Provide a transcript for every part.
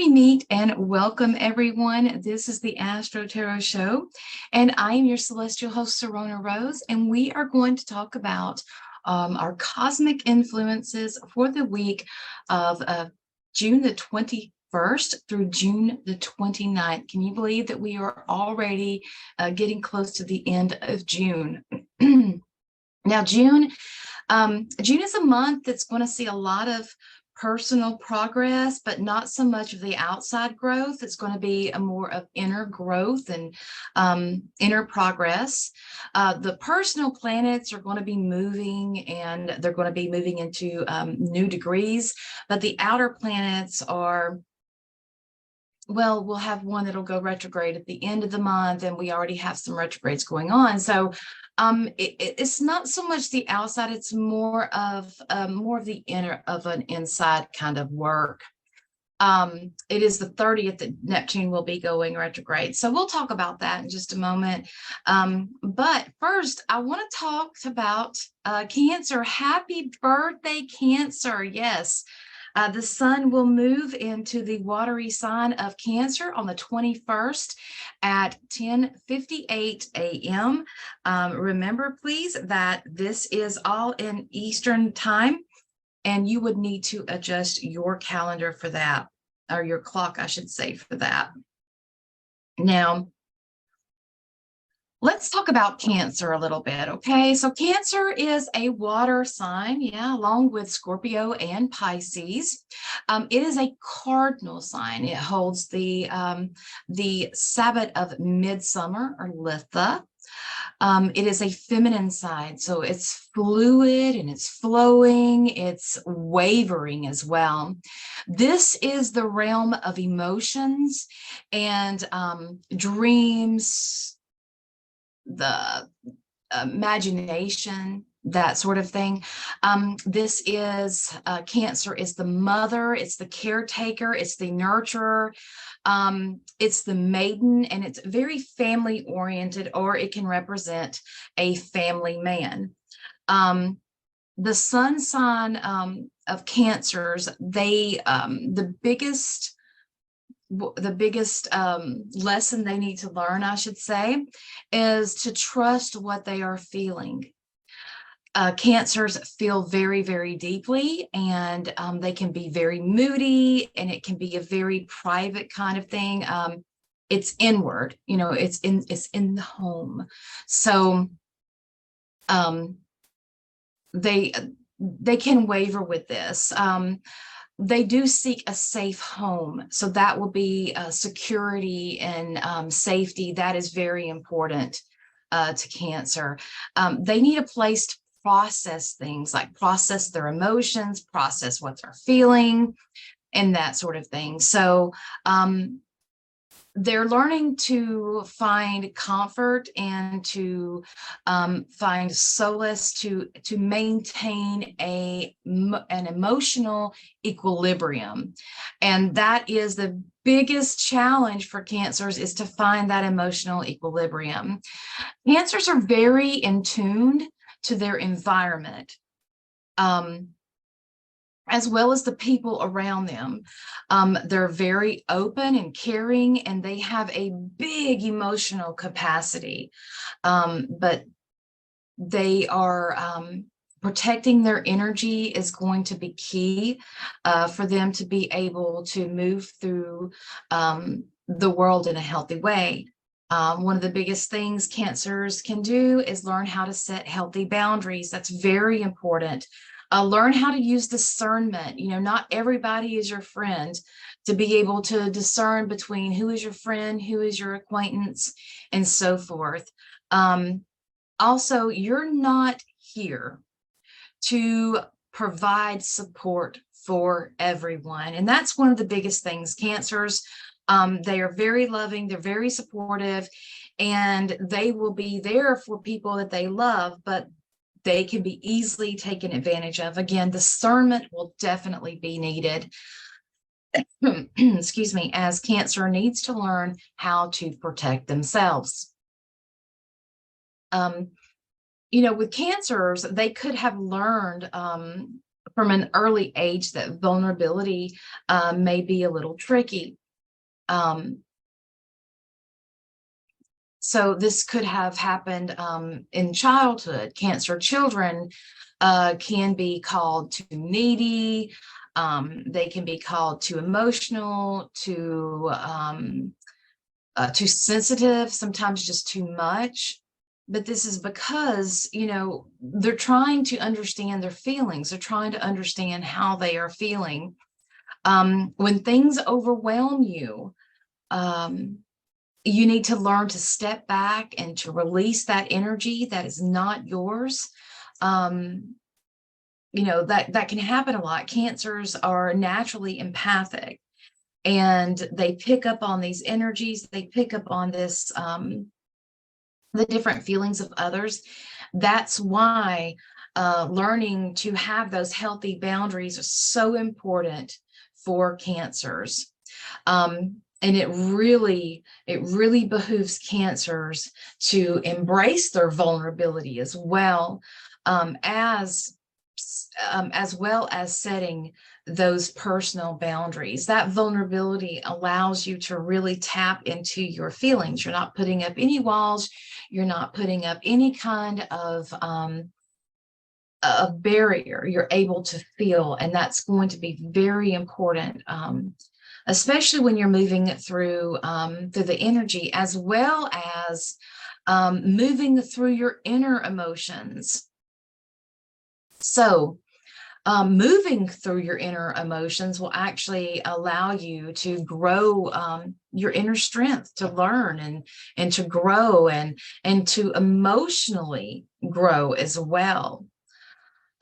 Very neat and welcome everyone. This is the AstroTarot Show and I am your celestial host Serona Rose, and we are going to talk about our cosmic influences for the week of June the 21st through June the 29th. Can you believe that we are already getting close to the end of June? Now, June is a month that's going to see a lot of personal progress, but not so much of the outside growth. It's going to be a more of inner growth and inner progress. The personal planets are going to be moving, and they're going to be moving into new degrees, but the outer planets are, well, we'll have one that'll go retrograde at the end of the month, and we already have some retrogrades going on. So it's not so much the outside, it's more of the inner of an inside kind of work. It is the 30th that Neptune will be going retrograde. So we'll talk about that in just a moment. But first, I want to talk about Cancer. Happy birthday, Cancer. Yes. The sun will move into the watery sign of Cancer on the 21st at 10:58 a.m. Remember, please, that this is all in Eastern time, and you would need to adjust your calendar for that, or your clock, I should say, for that. Now, let's talk about Cancer a little bit, okay? So Cancer is a water sign, yeah, along with Scorpio and Pisces. It is a cardinal sign. It holds the Sabbath of Midsummer, or Litha. It is a feminine sign, so it's fluid and it's flowing, it's wavering as well. This is the realm of emotions and dreams, the imagination, that sort of thing. This is Cancer is the mother, it's the caretaker, it's the nurturer, it's the maiden, and it's very family oriented, or it can represent a family man. The sun sign of Cancers, they the biggest lesson they need to learn, I should say, is to trust what they are feeling. Cancers feel very, very deeply, and they can be very moody, and it can be a very private kind of thing. It's inward, you know, it's in the home. So they can waver with this. They do seek a safe home, so that will be security and safety. That is very important to Cancer. They need a place to process things, like process their emotions, process what they're feeling, and that sort of thing. So they're learning to find comfort and to find solace, to maintain an emotional equilibrium. And that is the biggest challenge for Cancers, is to find that emotional equilibrium. Cancers are very in tune to their environment, as well as the people around them. They're very open and caring, and they have a big emotional capacity, but they are protecting their energy is going to be key for them to be able to move through the world in a healthy way. One of the biggest things Cancers can do is learn how to set healthy boundaries. That's very important. Learn how to use discernment. You know, not everybody is your friend. To be able to discern between who is your friend, who is your acquaintance, and so forth. Also, you're not here to provide support for everyone. And that's one of the biggest things. Cancers, they are very loving, they're very supportive, and they will be there for people that they love, but they can be easily taken advantage of. Again, discernment will definitely be needed. Excuse me, as Cancer needs to learn how to protect themselves. You know, with Cancers, they could have learned from an early age that vulnerability may be a little tricky. So this could have happened in childhood. Cancer children can be called too needy. They can be called too emotional, too sensitive, sometimes just too much. But this is because, you know, they're trying to understand their feelings. They're trying to understand how they are feeling. When things overwhelm you, you need to learn to step back and to release that energy that is not yours. You know, that can happen a lot. Cancers are naturally empathic, and they pick up on these energies. They pick up on this, the different feelings of others. That's why learning to have those healthy boundaries is so important for cancers. And it really behooves cancers to embrace their vulnerability as well, as well as setting those personal boundaries. That vulnerability allows you to really tap into your feelings. You're not putting up any walls. You're not putting up any kind of a barrier. You're able to feel, and that's going to be very important. Especially when you're moving through the energy, as well as moving through your inner emotions. So moving through your inner emotions will actually allow you to grow your inner strength, to learn and to grow and to emotionally grow as well.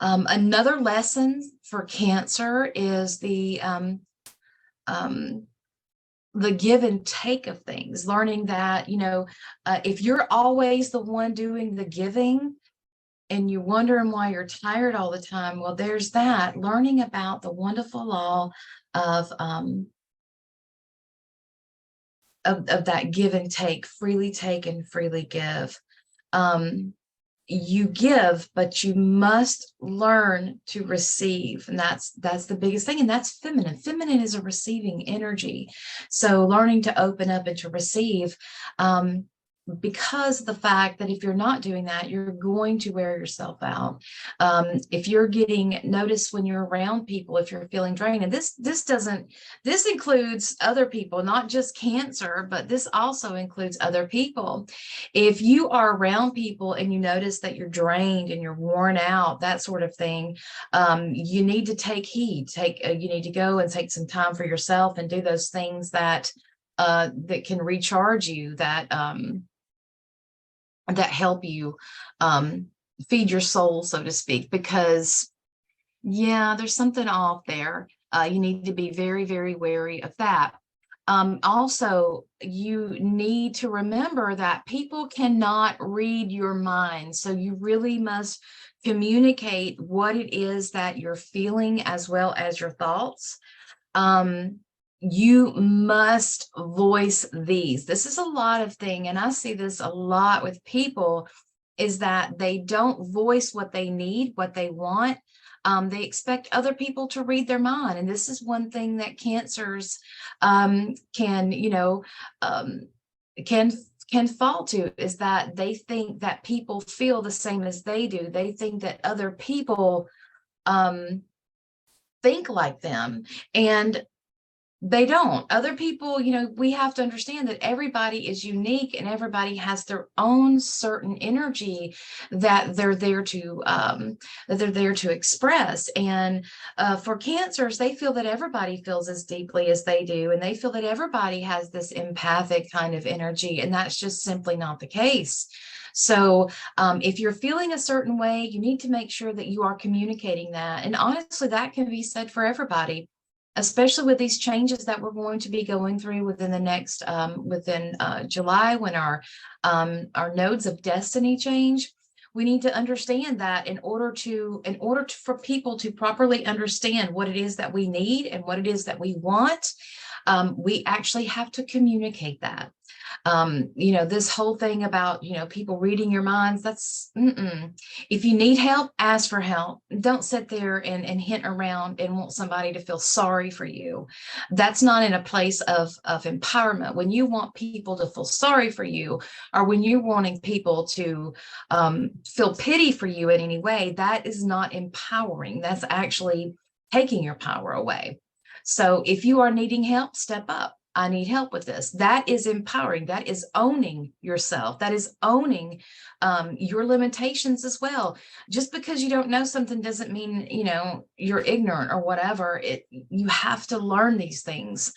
Another lesson for Cancer is the give and take of things, learning that, you know, if you're always the one doing the giving and you're wondering why you're tired all the time, well, there's that. Learning about the wonderful law of that give and take, freely take and freely give. You give, but you must learn to receive. And that's the biggest thing. And that's feminine. Feminine is a receiving energy. So learning to open up and to receive, because of the fact that if you're not doing that, you're going to wear yourself out. If you're getting noticed when you're around people, if you're feeling drained, and this includes other people, not just Cancer, but this also includes other people. If you are around people and you notice that you're drained and you're worn out, that sort of thing, you need to take heed. You need to go and take some time for yourself and do those things that can recharge you, that help you feed your soul, so to speak, because yeah, there's something off there. You need to be very, very wary of that. Also, you need to remember that people cannot read your mind. So you really must communicate what it is that you're feeling as well as your thoughts. You must voice these. This is a lot of thing, and I see this a lot with people, is that they don't voice what they need, what they want. They expect other people to read their mind. And this is one thing that Cancers can, you know, can fall to, is that they think that people feel the same as they do. They think that other people think like them, and they don't. Other people, you know, we have to understand that everybody is unique and everybody has their own certain energy that they're there to express. And for Cancers, they feel that everybody feels as deeply as they do, and they feel that everybody has this empathic kind of energy, and that's just simply not the case. So if you're feeling a certain way, you need to make sure that you are communicating that. And honestly, that can be said for everybody, especially with these changes that we're going to be going through within the next within July, when our nodes of destiny change. We need to understand that in order for people to properly understand what it is that we need and what it is that we want, we actually have to communicate that. You know, this whole thing about, you know, people reading your minds, that's, if you need help, ask for help. Don't sit there and hint around and want somebody to feel sorry for you. That's not in a place of empowerment. When you want people to feel sorry for you, or when you're wanting people to feel pity for you in any way, that is not empowering. That's actually taking your power away. So if you are needing help, step up. I need help with this. That is empowering. That is owning yourself. That is owning your limitations as well. Just because you don't know something doesn't mean, you know, you're ignorant or whatever. You have to learn these things.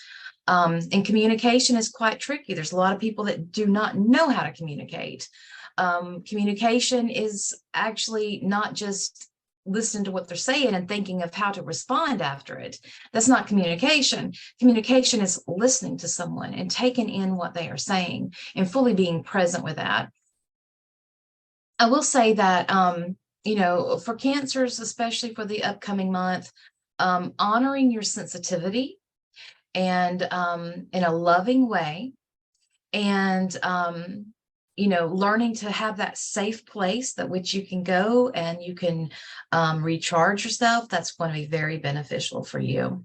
And communication is quite tricky. There's a lot of people that do not know how to communicate. Communication is actually not just listening to what they're saying and thinking of how to respond after it. That's not communication. Communication is listening to someone and taking in what they are saying and fully being present with that. I will say that, you know, for Cancers, especially for the upcoming month, honoring your sensitivity and in a loving way, and you know, learning to have that safe place that which you can go and you can recharge yourself, that's going to be very beneficial for you.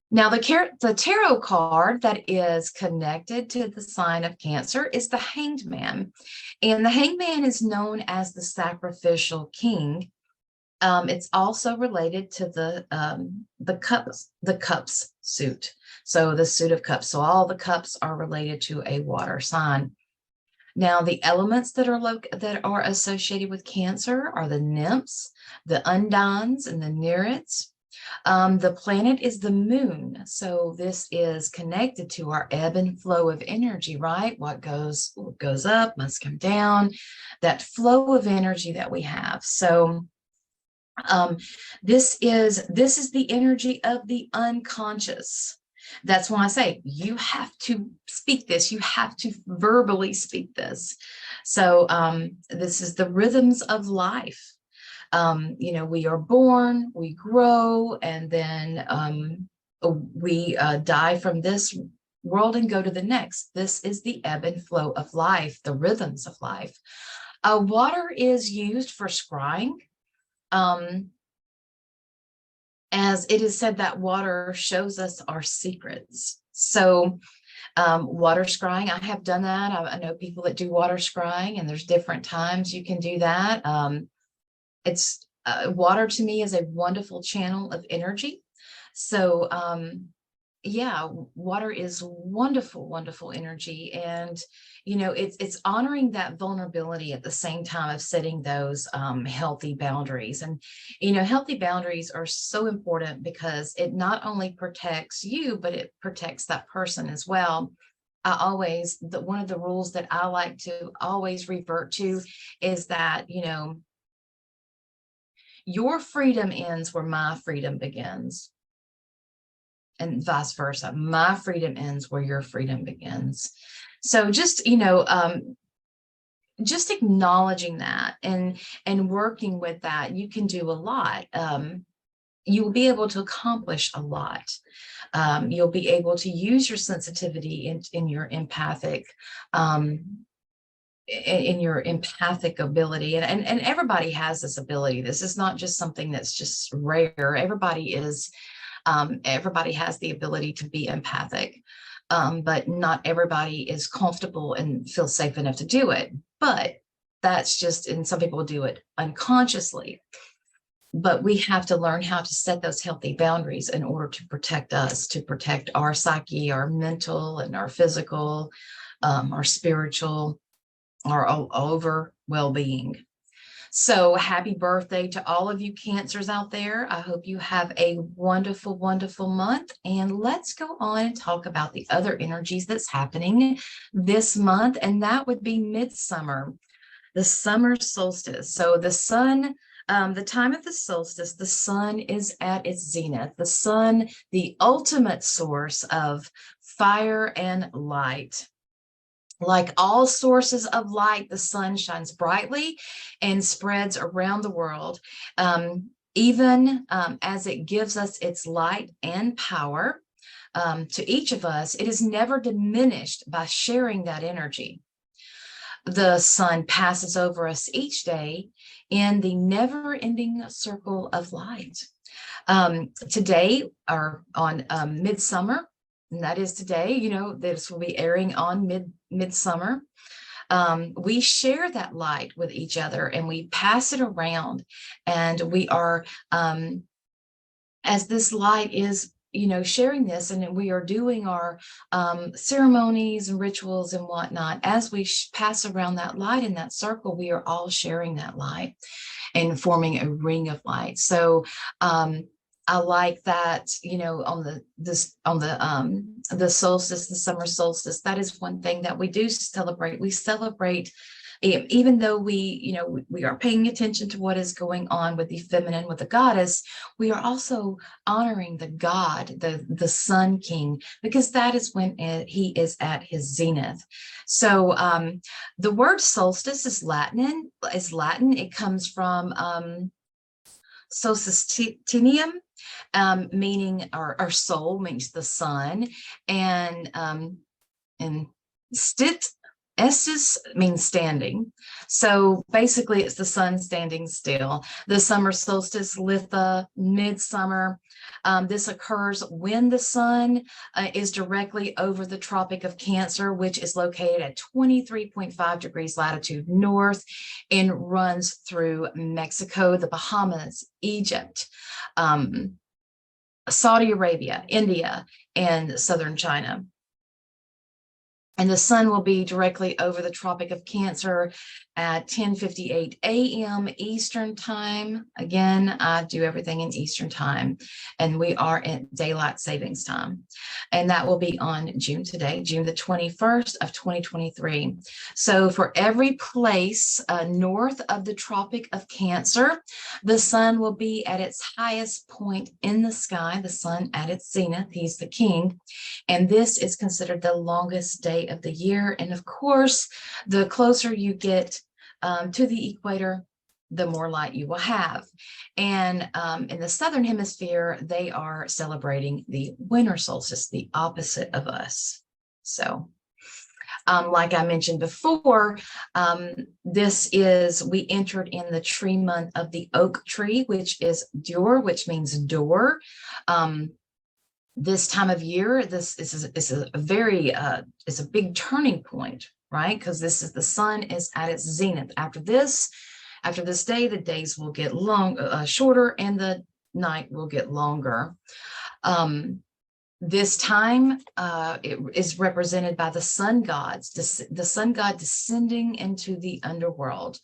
Now, the tarot card that is connected to the sign of Cancer is the Hanged Man. And the Hanged Man is known as the sacrificial king. It's also related to the cups suit. So the suit of cups. So all the cups are related to a water sign. Now, the elements that are associated with Cancer are the nymphs, the undines, and the nereids. The planet is the moon. So this is connected to our ebb and flow of energy, right? What goes up must come down, that flow of energy that we have. So this is the energy of the unconscious. That's why I say you have to speak this. You have to verbally speak this. So this is the rhythms of life. You know, we are born, we grow, and then we die from this world and go to the next. This is the ebb and flow of life, the rhythms of life. Water is used for scrying. As it is said that water shows us our secrets. So water scrying, I have done that. I know people that do water scrying, and there's different times you can do that. It's water to me is a wonderful channel of energy. So yeah, water is wonderful, wonderful energy. And, you know, it's honoring that vulnerability at the same time of setting those healthy boundaries. And, you know, healthy boundaries are so important because it not only protects you, but it protects that person as well. One of the rules that I like to always revert to is that, you know, your freedom ends where my freedom begins. And vice versa. My freedom ends where your freedom begins. So just, you know, just acknowledging that and working with that, you can do a lot. You will be able to accomplish a lot. You'll be able to use your sensitivity in your empathic in your empathic ability, and everybody has this ability. This is not just something that's just rare. Everybody has the ability to be empathic, but not everybody is comfortable and feels safe enough to do it. But that's just, and some people do it unconsciously. But we have to learn how to set those healthy boundaries in order to protect us, to protect our psyche, our mental and our physical, our spiritual, our over well-being. So happy birthday to all of you Cancers out there. I hope you have a wonderful, wonderful month. And let's go on and talk about the other energies that's happening this month. And that would be midsummer, the summer solstice. So the sun, the time of the solstice, the sun is at its zenith. The sun, the ultimate source of fire and light. Like all sources of light, the sun shines brightly and spreads around the world, even as it gives us its light and power. to each of us, it is never diminished by sharing that energy. The sun passes over us each day in the never-ending circle of light. Today, or on midsummer, and that is today, this will be airing on midsummer. We share that light with each other and we pass it around, and we are, as this light is, sharing this, and we are doing our ceremonies and rituals and whatnot. As we pass around that light in that circle, we are all sharing that light and forming a ring of light. So I like that, on the solstice, the summer solstice, that is one thing that we do celebrate. We celebrate, even though we are paying attention to what is going on with the feminine, with the goddess, we are also honoring the god, the sun king, because that is when he is at his zenith. So the word solstice is Latin. It comes from solstitium, meaning our soul, means the sun, and estis means standing. So basically it's the sun standing still. The summer solstice, litha, midsummer, this occurs when the sun is directly over the Tropic of Cancer, which is located at 23.5 degrees latitude north and runs through Mexico, the Bahamas, Egypt, Saudi Arabia, India, and southern China. And the sun will be directly over the Tropic of Cancer at 10:58 a.m. Eastern time. Again, I do everything in Eastern time, and we are in daylight savings time. And that will be on June the 21st of 2023. So for every place north of the Tropic of Cancer, the sun will be at its highest point in the sky, the sun at its zenith. He's the king. And this is considered the longest day of the year. And of course, the closer you get to the equator, the more light you will have. And in the southern hemisphere, they are celebrating the winter solstice, the opposite of us. So like I mentioned before, we entered in the tree month of the oak tree, which is Dur, which means door. This time of year, this is a very it's a big turning point, right? Because the sun is at its zenith. After this day, the days will get shorter, and the night will get longer. This time it is represented by the sun gods, the sun god descending into the underworld,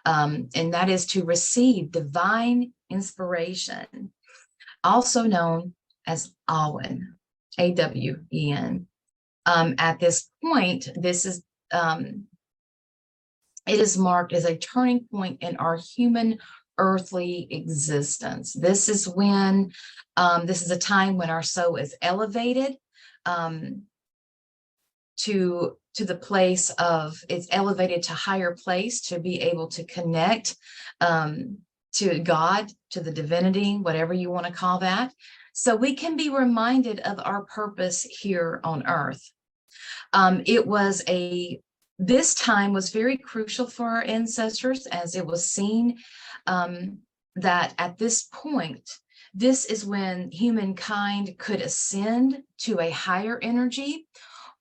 and that is to receive divine inspiration, also known as Awen, A-W-E-N. At this point, it is marked as a turning point in our human earthly existence. This is when, this is a time when our soul is elevated to the place of, it's elevated to higher place to be able to connect to God, to the divinity, whatever you want to call that. So we can be reminded of our purpose here on earth. This time was very crucial for our ancestors, as it was seen that at this point, this is when humankind could ascend to a higher energy,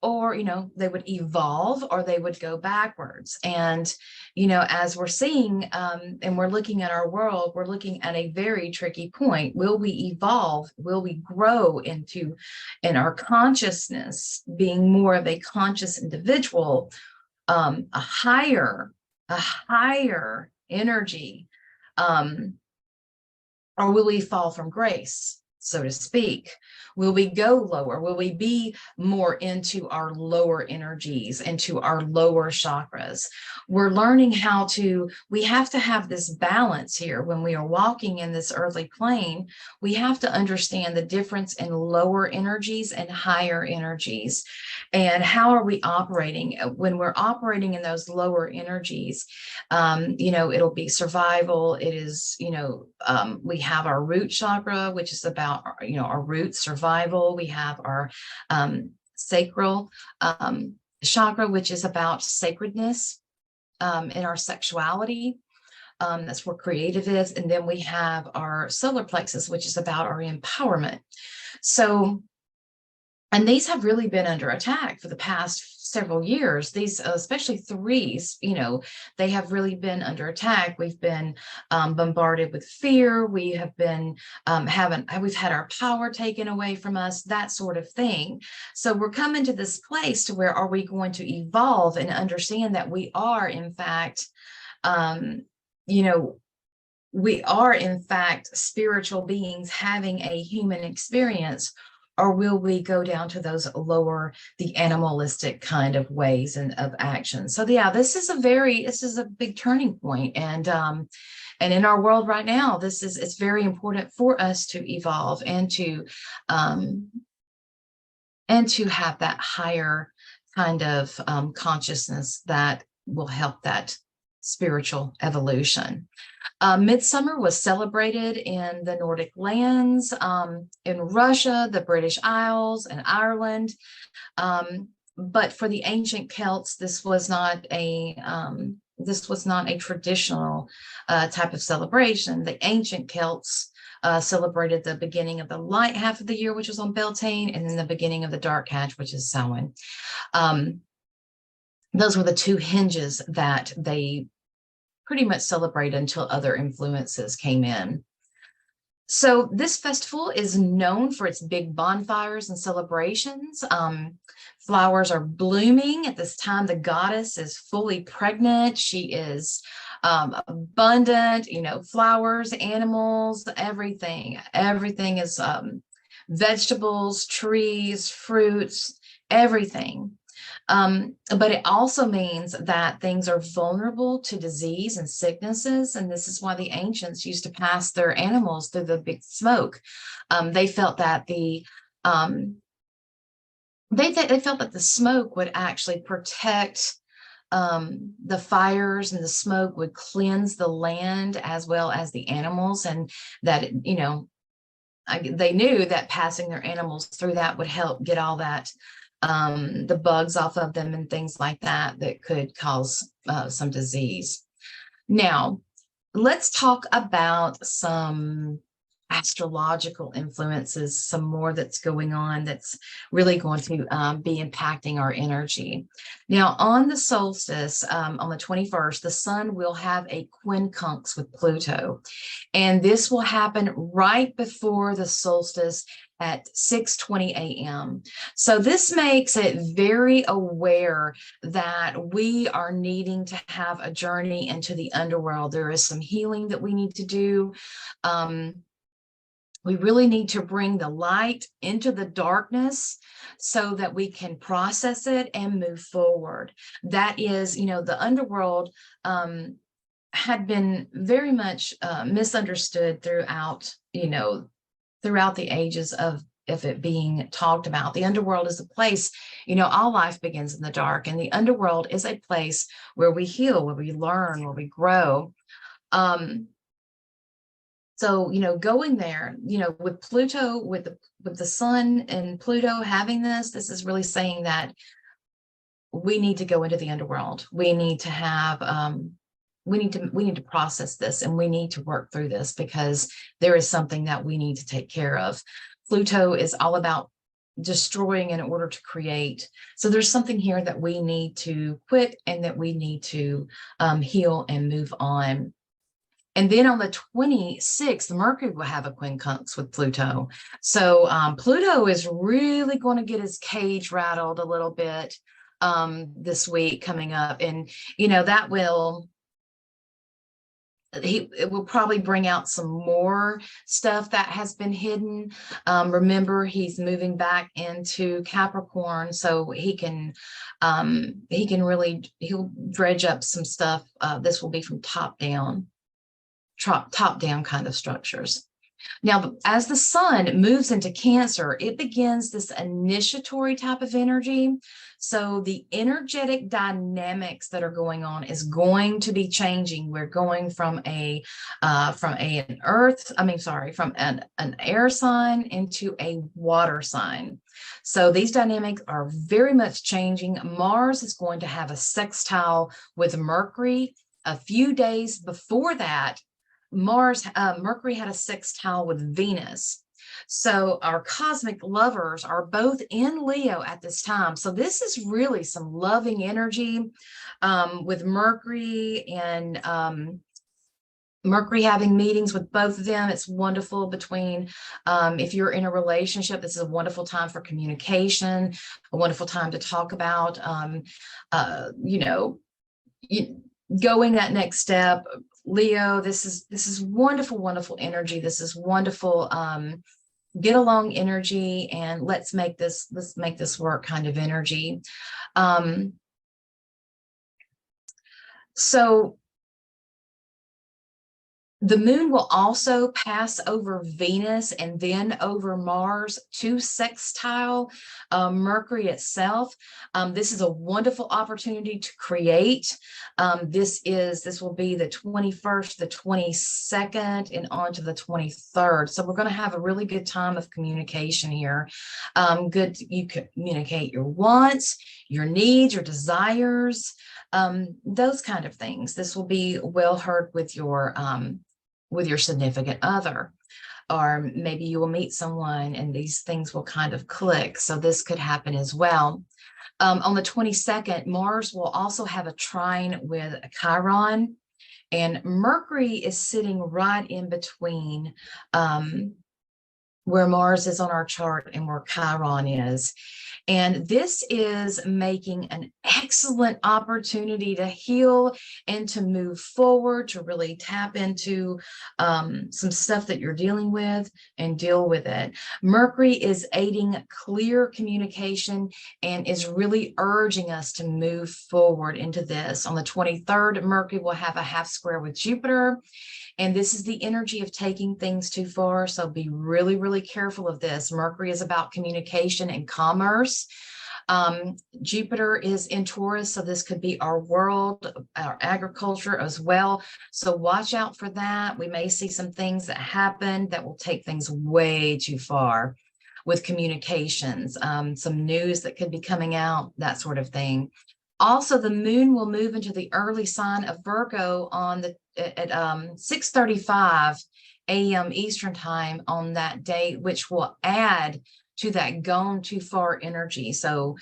or, they would evolve, or they would go backwards. And, as we're seeing, and we're looking at our world, we're looking at a very tricky point. Will we evolve? Will we grow in our consciousness, being more of a conscious individual, a higher energy, or will we fall from grace, so to speak? Will we go lower? Will we be more into our lower energies, into our lower chakras? We're learning we have to have this balance here. When we are walking in this earthly plane, we have to understand the difference in lower energies and higher energies. And how are we operating? When we're operating in those lower energies, it'll be survival. It is, we have our root chakra, which is about about, our roots, survival. We have our sacral chakra, which is about sacredness in our sexuality. That's where creative is. And then we have our solar plexus, which is about our empowerment. So, and these have really been under attack for the past several years. These, especially threes, they have really been under attack. We've been bombarded with fear. We have been we've had our power taken away from us, that sort of thing. So we're coming to this place to where, are we going to evolve and understand that we are, in fact, we are, in fact, spiritual beings having a human experience, or will we go down to those lower, the animalistic kind of ways and of action? So yeah, this is a big turning point. And in our world right now, it's very important for us to evolve and to have that higher kind of consciousness that will help that spiritual evolution. Midsummer was celebrated in the Nordic lands, in Russia, the British Isles, and Ireland. But for the ancient Celts, this was not a traditional type of celebration. The ancient Celts celebrated the beginning of the light half of the year, which was on Beltane, and then the beginning of the dark half, which is Samhain. Those were the two hinges that they pretty much celebrated until other influences came in. So this festival is known for its big bonfires and celebrations. Flowers are blooming at this time. The goddess is fully pregnant. She is abundant, flowers, animals, everything. Everything is vegetables, trees, fruits, everything. But it also means that things are vulnerable to disease and sicknesses. And this is why the ancients used to pass their animals through the big smoke. They felt that the smoke would actually protect the fires, and the smoke would cleanse the land as well as the animals. And that, they knew that passing their animals through that would help get all that the bugs off of them and things like that could cause some disease. Now, let's talk about some astrological influences, some more that's going on that's really going to be impacting our energy. Now, on the solstice, on the 21st, the sun will have a quincunx with Pluto, and this will happen right before the solstice at 6:20 a.m. So this makes it very aware that we are needing to have a journey into the underworld. There is some healing that we need to do. We really need to bring the light into the darkness so that we can process it and move forward. That is, the underworld had been very much misunderstood throughout the ages of it being talked about. The underworld is a place, all life begins in the dark, and the underworld is a place where we heal, where we learn, where we grow. So, going there, with Pluto, with the sun and Pluto having this is really saying that we need to go into the underworld. We need to have, we need to process this, and we need to work through this, because there is something that we need to take care of. Pluto is all about destroying in order to create. So there's something here that we need to quit, and that we need to heal and move on. And then on the 26th, Mercury will have a quincunx with Pluto. So Pluto is really going to get his cage rattled a little bit this week coming up. And, that it will probably bring out some more stuff that has been hidden. Remember, he's moving back into Capricorn, so he'll dredge up some stuff. This will be from top down kind of structures. Now, as the sun moves into Cancer, it begins this initiatory type of energy. So the energetic dynamics that are going on is going to be changing. We're going from an air sign into a water sign. So these dynamics are very much changing. Mars is going to have a sextile with Mercury. A few days before that, Mercury had a sextile with Venus. So our cosmic lovers are both in Leo at this time. So this is really some loving energy with Mercury and Mercury having meetings with both of them. It's wonderful between, if you're in a relationship, this is a wonderful time for communication, a wonderful time to talk about, going that next step. Leo, this is wonderful, wonderful energy. This is wonderful get along energy, and let's make this work kind of energy. So the moon will also pass over Venus and then over Mars to sextile Mercury itself. This is a wonderful opportunity to create. This will be the 21st, the 22nd, and on to the 23rd. So we're going to have a really good time of communication here. You communicate your wants, your needs, your desires, those kind of things. This will be well heard with your significant other, or maybe you will meet someone and these things will kind of click. So this could happen as well. On the 22nd, Mars will also have a trine with Chiron, and Mercury is sitting right in between where Mars is on our chart and where Chiron is. And this is making an excellent opportunity to heal and to move forward, to really tap into some stuff that you're dealing with and deal with it. Mercury is aiding clear communication and is really urging us to move forward into this. On the 23rd, Mercury will have a half square with Jupiter. And this is the energy of taking things too far. So be really, really careful of this. Mercury is about communication and commerce. Jupiter is in Taurus, so this could be our world, our agriculture as well. So watch out for that. We may see some things that happen that will take things way too far with communications, some news that could be coming out, that sort of thing. Also, the moon will move into the early sign of Virgo at 6:35 a.m. Eastern time on that day, which will add to that gone too far energy. So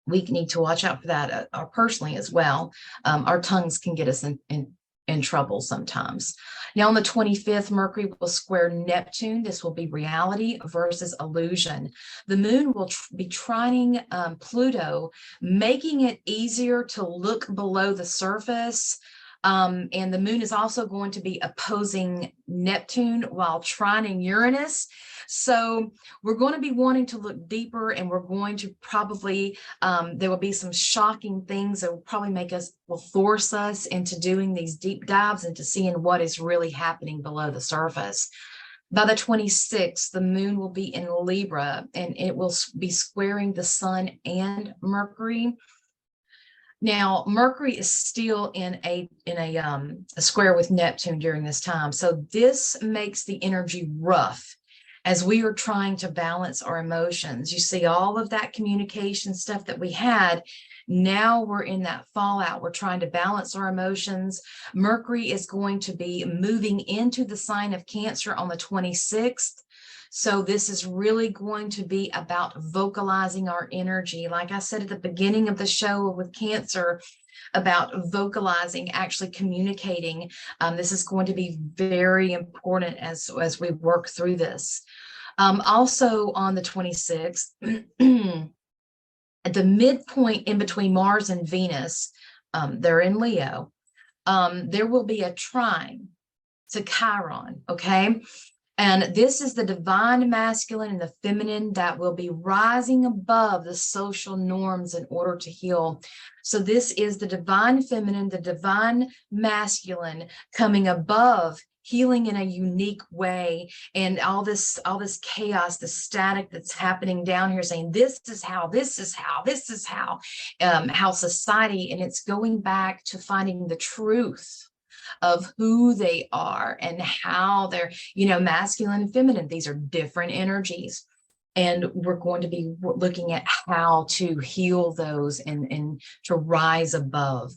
we need to watch out for that personally as well. Our tongues can get us in trouble sometimes. Now on the 25th, Mercury will square Neptune. This will be reality versus illusion. The moon will be trining Pluto, making it easier to look below the surface. And the moon is also going to be opposing Neptune while trining Uranus. So we're going to be wanting to look deeper, and we're going to probably, there will be some shocking things that will probably will force us into doing these deep dives into seeing what is really happening below the surface. By the 26th, the moon will be in Libra, and it will be squaring the sun and Mercury. Now, Mercury is still in a square with Neptune during this time. So this makes the energy rough as we are trying to balance our emotions. You see all of that communication stuff that we had. Now we're in that fallout. We're trying to balance our emotions. Mercury is going to be moving into the sign of Cancer on the 26th. So this is really going to be about vocalizing our energy. Like I said at the beginning of the show with Cancer, about vocalizing, actually communicating. This is going to be very important as we work through this. Also on the 26th, at the midpoint in between Mars and Venus, they're in Leo, there will be a trine to Chiron, okay? And this is the divine masculine and the feminine that will be rising above the social norms in order to heal. So this is the divine feminine, the divine masculine coming above healing in a unique way, and all this chaos, the static that's happening down here, saying this is how society, and it's going back to finding the truth of who they are and how they're, masculine and feminine. These are different energies. And we're going to be looking at how to heal those and to rise above.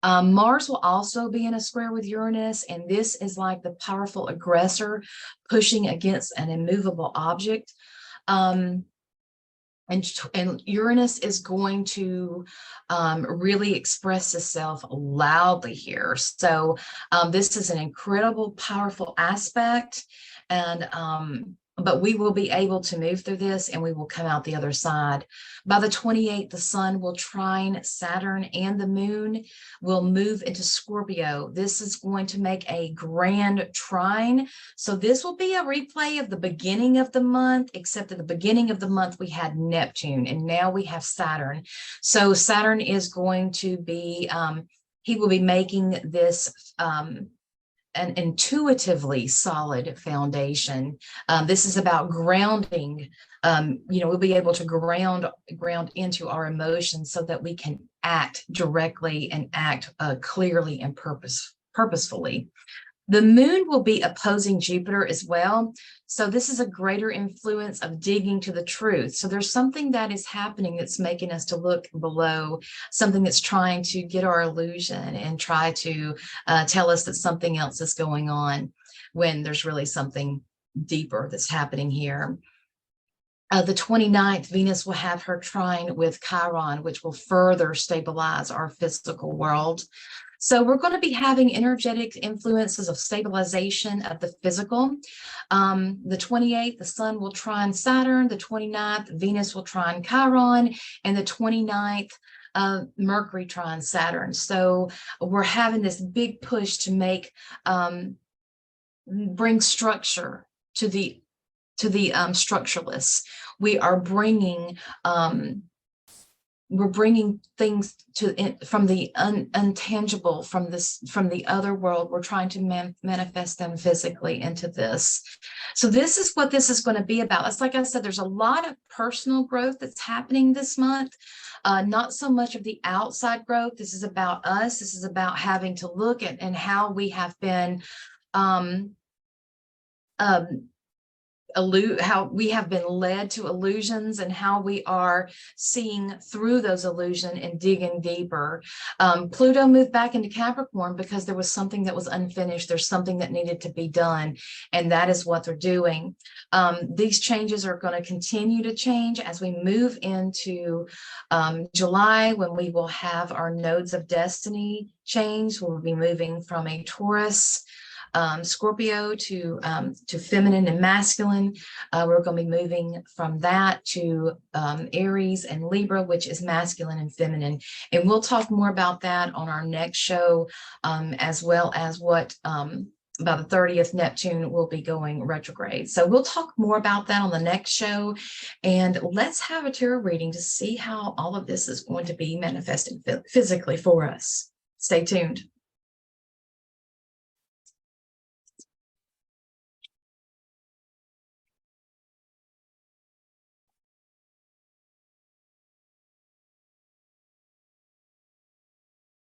Mars will also be in a square with Uranus, and this is like the powerful aggressor pushing against an immovable object. And Uranus is going to really express itself loudly here. So this is an incredible, powerful aspect, and but we will be able to move through this, and we will come out the other side. By the 28th, the sun will trine Saturn, and the moon will move into Scorpio. This is going to make a grand trine. So this will be a replay of the beginning of the month, except at the beginning of the month, we had Neptune, and now we have Saturn. So Saturn is going to be, he will be making this an intuitively solid foundation. This is about grounding. We'll be able to ground into our emotions so that we can act directly and act clearly and purposefully. The moon will be opposing Jupiter as well. So this is a greater influence of digging to the truth. So there's something that is happening that's making us to look below, something that's trying to get our illusion and try to tell us that something else is going on when there's really something deeper that's happening here. The 29th, Venus will have her trine with Chiron, which will further stabilize our physical world. So we're going to be having energetic influences of stabilization of the physical. The 28th, the sun will trine Saturn. The 29th, Venus will trine Chiron. And the 29th, Mercury trine Saturn. So we're having this big push to make, bring structure to the structuralists. We are bringing, we're bringing things from the untangible, from the other world. We're trying to manifest them physically into this. So this is what this is going to be about. It's like I said, there's a lot of personal growth that's happening this month. Not so much of the outside growth. This is about us. This is about having to look at and how we have been how we have been led to illusions, and how we are seeing through those illusions and digging deeper. Pluto moved back into Capricorn because there was something that was unfinished. There's something that needed to be done, and that is what they're doing. These changes are going to continue to change as we move into July, when we will have our nodes of destiny change. We'll be moving from a Taurus, Scorpio to feminine and masculine. We're going to be moving from that to Aries and Libra, which is masculine and feminine. And we'll talk more about that on our next show, as well as what about the 30th, Neptune will be going retrograde. So we'll talk more about that on the next show. And let's have a tarot reading to see how all of this is going to be manifested physically for us. Stay tuned.